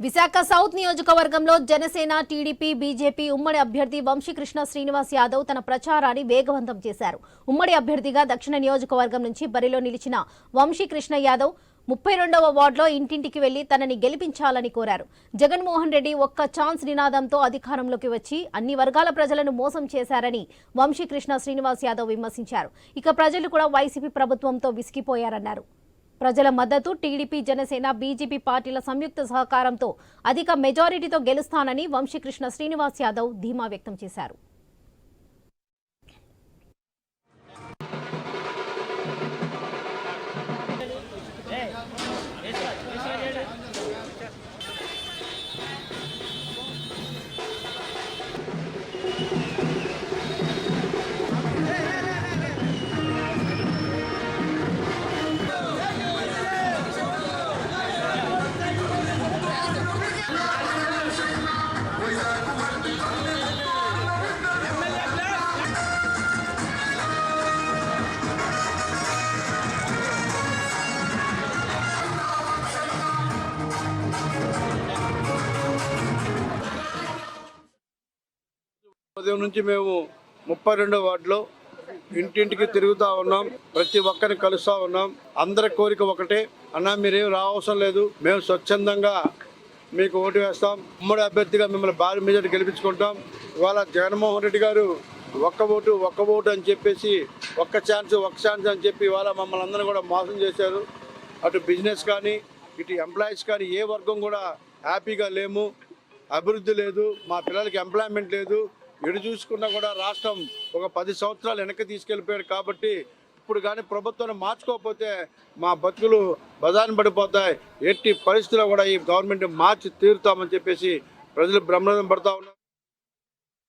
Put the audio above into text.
Visakha south నియోజకవర్గంలో Janasena, TDP, BJP ఉమ్మడి అభ్యర్థి వంశీకృష్ణ శ్రీనివాస్ యాదవ్ తన ప్రచారాన్ని వేగవంతం చేశారు. ఉమ్మడి అభ్యర్థిగా దక్షిణ నియోజకవర్గం నుంచి బరిలో నిలిచిన వంశీకృష్ణ యాదవ్ 32వ వార్డులో ఇంటింటికి వెళ్లి తనని గెలిపించాలని కోరారు. జగన్మోహన్ రెడ్డి ఒక్క ఛాన్స్ నినాదంతో అధికారంలోకి వచ్చి అన్ని వర్గాల ప్రజలను మోసం చేశారని వంశీకృష్ణ శ్రీనివాస్ యాదవ్ విమర్శించారు. ఇక ప్రజలు కూడా వైసీపీ ప్రభుత్వంతో విసిగిపోయారన్నారు. ప్రజల మద్దతు, టీడీపీ, జనసేన, బీజేపీ పార్టీల సంయుక్త సహకారంతో అధిక మెజారిటీతో గెలుస్తానని వంశీకృష్ణ శ్రీనివాస్ యాదవ్ ధీమా వ్యక్తం చేశారు. ఉదయం నుంచి మేము 32వ వార్డులో ఇంటింటికి తిరుగుతూ ఉన్నాం. ప్రతి ఒక్కరిని కలుస్తూ ఉన్నాం. అందరి కోరిక ఒకటే, అన్నా మీరేం రావసరం లేదు, మేము స్వచ్ఛందంగా మీకు ఓటు వేస్తాం, ఉమ్మడి అభ్యర్థిగా మిమ్మల్ని భారీ మెజారిటీ గెలిపించుకుంటాం. ఇవాళ జగన్మోహన్ రెడ్డి గారు ఒక్క ఓటు అని చెప్పేసి ఒక్క ఛాన్స్ అని చెప్పి ఇవాళ మమ్మల్ని అందరూ కూడా మోసం చేశారు. అటు బిజినెస్ కానీ ఇటు ఎంప్లాయీస్ కానీ ఏ వర్గం కూడా హ్యాపీగా లేము. అభివృద్ధి లేదు, మా పిల్లలకి ఎంప్లాయ్మెంట్ లేదు. ఎటు చూసుకున్నా కూడా రాష్ట్రం ఒక 10 సంవత్సరాలు వెనక్కి తీసుకెళ్ళిపోయారు. కాబట్టి ఇప్పుడు కానీ ప్రభుత్వాన్ని మార్చుకోకపోతే మా బతుకులు బజారున పడిపోతాయి. ఎట్టి పరిస్థితుల్లో కూడా ఈ గవర్నమెంట్ మార్చి తీరుతామని చెప్పేసి ప్రజలు బ్రహ్మరథం పడతా ఉన్నారు.